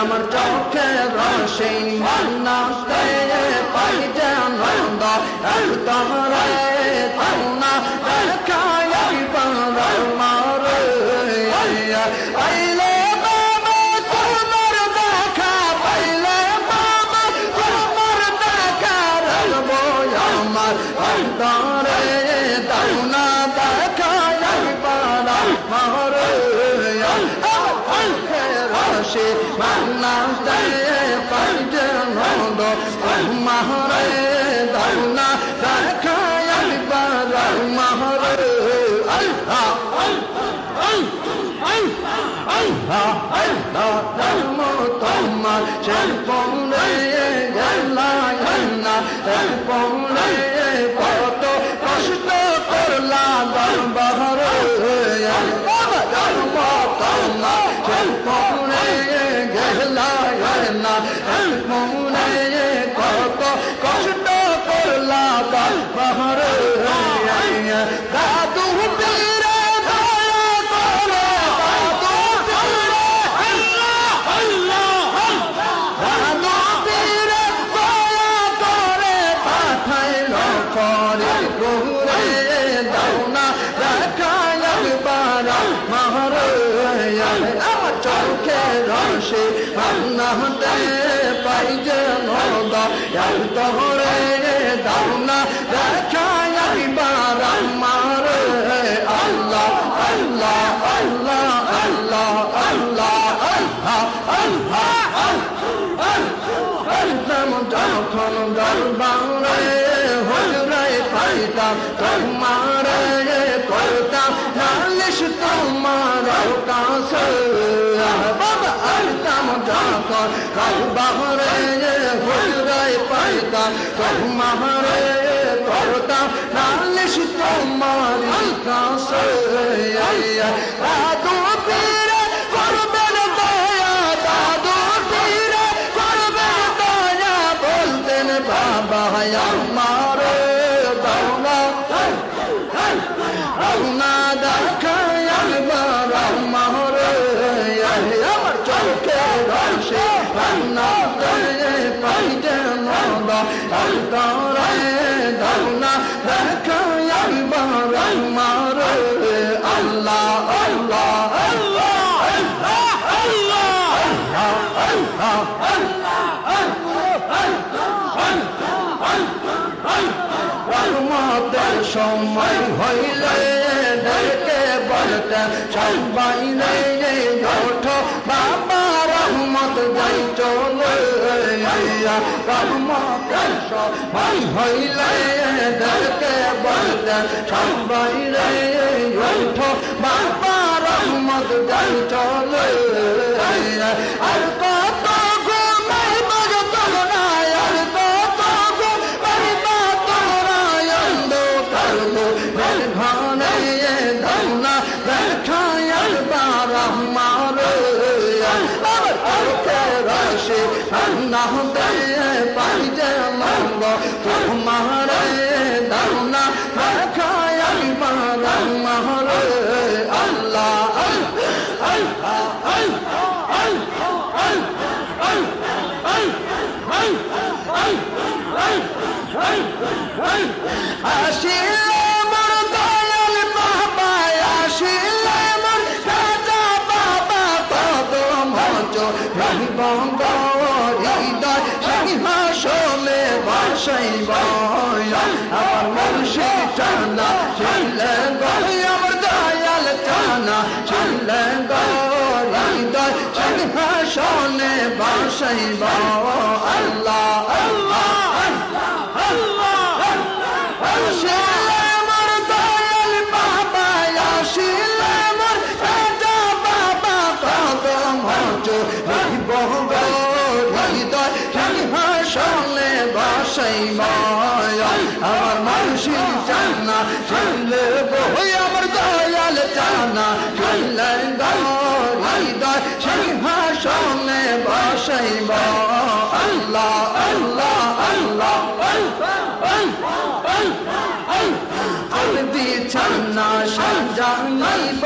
আমার চোখে রসে মান্নাতে পাই যেন তোমরা তোমরা দেখায় পার মার আইলে বাবা তোমার দেখা পাইলে বাবা তোমার দেখা রাখবো আমার অন্তরে তোমরা দেখায় পার মার রসে মান্নাতে পাই যেন মাহরে দাউনা দেখায় পার মাহরে তোমার সে পৌঁড়ে গেলা পৌঁড়ে কত কষ্ট করলা দরবার তোমার সে পৌঁড়ে গেলা পৌঁড়ে কত কষ্ট করলা দরবার দাদু পীরে দয়া করে দাদু পীরে দয়া করে পাঠাইল করে গৌরে দাওনা দেখায় একবার মাহর আমার চোখে রসে মান্নাতে পাই যেন দয়াল তোরে দাওনা দেখায় একবার আমার আল্লাহ আল্লাহ আল্লাহ আল্লাহ আল্লাহ যখন দরবারে হুজুরে পাইতাম তোমারে করতাম নালিশ তোমার কাছে বাবা আইতাম যখন দরবারে হুজুরে পাইতাম তোমারে করতাম নালিশ তোমার কাছে দাদু পীরে করবেন দয়া দাদু পীরে করবেন দয়া বলতেন বাবা আমার দাওনা দাওনা দেখায় একবার আমার আমার চোখে রসে মান্নাতে পাই যেন তোরে দাওনা দেখায় একবার আমার আল্লাহ আল্লাহ রহমতের সময় হইলে ডেকে বলতে সবাই ওঠো বাবা রহমত যাই চলে রহমতের সময় হইলে ডেকে বলতে সবাই ওঠো বাবা রহমত যাই চলে আর কত ঘুমাই বাজত না আর কত ঘুমাই ঘনে ধনা দেখায় একবার আমার রসে নাহতে পাই যেন তোমার ধনা দেখায় একবার আমার আল্লাহ আসিলে মোর দয়াল বাবা আসিলে মোর রাজা বাবা কত মঞ্চ বন্ধ হৃদয় সিংহাসনে বসাইব আমার মুর্শিদ টানা ছিলে আমার দয়াল টানা ছিলে হৃদয় সিংহাসনে বসাইব আল্লাহ আল্লাহ আসিলে মোর দয়াল বাবা আসিলে মোর রাজা বাবা কত মঞ্চ হৃদয় সিংহাসনে বসাইব আমার মুর্শিদ টানা ছিলে আমার দয়াল টানা ছিলে হৃদয় সিংহাসনে বসাইব আল্লাহ আল্লাহ আল্লাহ বিছানা সাজাইব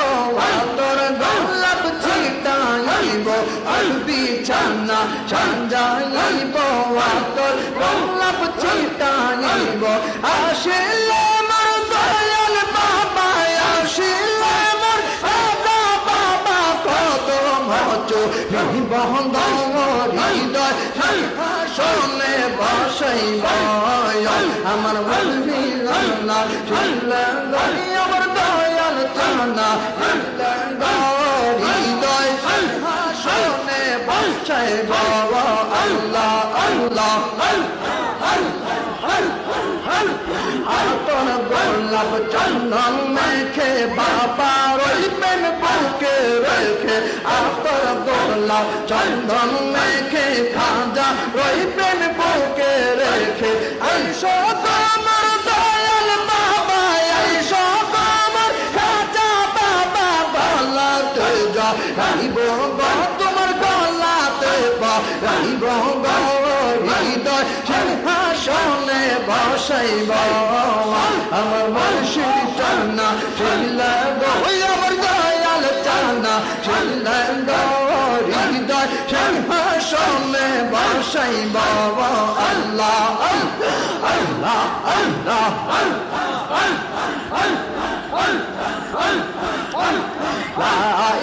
তোর গোলাপ ছিটাইব বিছানা সাজাইব আতর গোলাপ ছিটাইব আসিলে আমার দয়াল বাবা আসিলে আমার রাজা বাবা কত মচো নিবন্ধ হৃদয় সিংহাসনে বসাইব আমার মহিলা ছিলেন আমার দয়াল চানা হৃদয় সিংহাসনে বসাইব আল্লাহ আল্লাহ আতর গোলাপ চন্দন মেখে বাবা রইবেন বুকে রেখে আতর গোলাপ চন্দন মেখে খাজা রইবেন বুকে রেখে আইসো তোমার দয়াল বাবা আইসো তোমার খাজা বাবা গলাতে যা রাইব তোমার গলাতে রাইব হৃদয় সিংহাসনে বসাইব আমার মুর্শিদ চানা ছিলা গো আমার দয়াল চানা ছিলা গো হৃদয় সিংহাসনে বসাইব আল্লাহ আল্লাহ আল্লাহ লা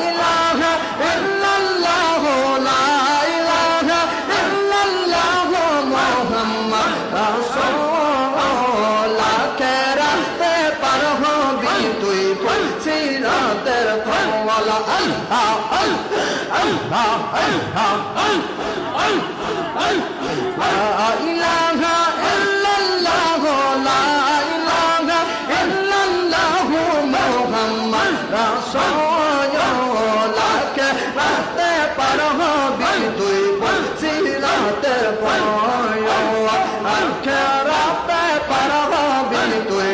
ইলাহা ইল্লাল্লাহ লা ইলাহা ইল্লাল্লাহ মুহাম্মদ রাসূল কেরাতে পার হবি তুই সিরাতের ফওয়ালা আল্লাহ আল্লাহ লা ইলাহা ইল্লাল্লাহ লা ইলাহা ইল্লাল্লাহ মুহাম্মদ রাসূল কেরাতে পার হবি তুই সিরাতের ফওয়ালা কেরাতে পার হবি তুই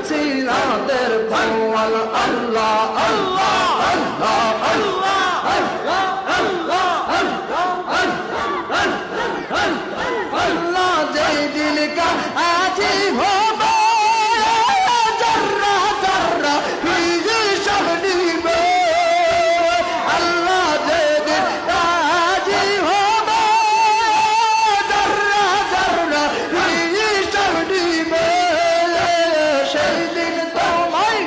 সিরাতের ফওয়ালা আল্লাহ আল্লাহ আল্লাহ আল্লাহ আল্লাহ যেই দিল কা আজি হবে জর্রা জর্রা হিজে সব নিবে আল্লাহ যেই দিল কা আজি হবে জর্রা জর্রা হিজে সব নিবে সেই দিন তোমায়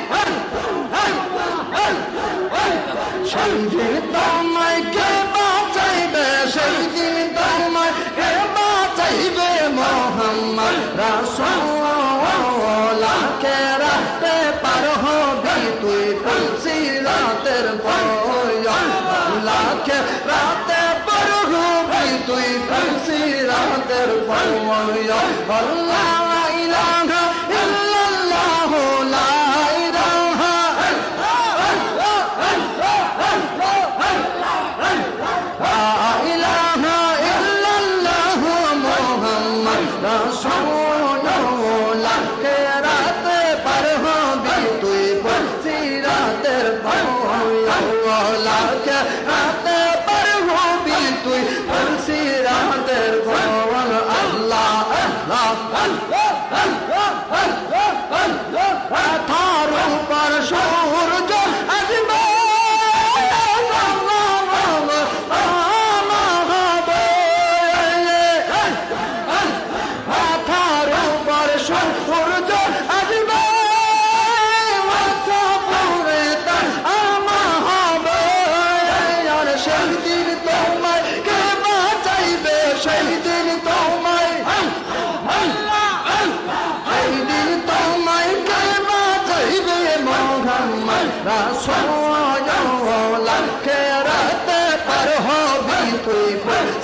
সেই দিন তোমায় কে বাঁচাইবে সেই দিন তোমায় কে বাঁচাইবে মোহাম্মদ রাসূল কেরাতে পার হবি তুই সিরাতের ফওয়ালা কেরাতে পার হবি তুই সিরাতের ফওয়ালা আল্লাহ ইলাহা ইল্লাল্লাহ লা ইলাহা লা ইলাহা ইল্লাল্লাহ মুহাম্মদ রাসূল কেরাতে পার হবি তুই সিরাতের ফওয়ালা কেরাতে পার হবি তুই সিরাতের ফওয়ালা আল্লাহ আল্লাহ থার উপর সূর্য আসবে থার উপর সূর্য আসবে পুরে তার আমা হবে আর সেই দিন তোমায় কে বাঁচাইবে সেই দিন তোমায় সেই দিন তোমায় কে বাঁচাইবে মোহাম্মদ রাসূল কেরাতে পার হবি তুই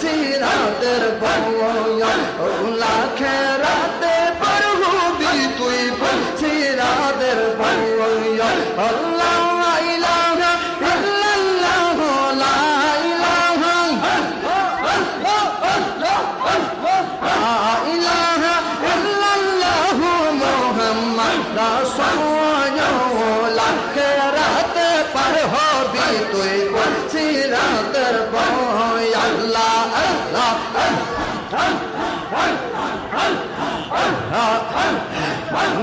সিরাতের ফওয়ালা কেরাতে পার হবি তুই সিরাতের ফওয়ালা আল্লাহ ইলাহা ইল্লাল্লাহ লা ইলাহা ইলাহা ইল্লাল্লাহ মুহাম্মদ রাসূল কেরাতে পার হবি তুই সিরাতের ফওয়ালা আল্লাহ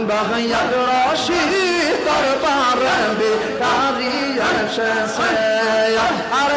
বাহায়াত রশি দরবার বেকারি এসেছে আর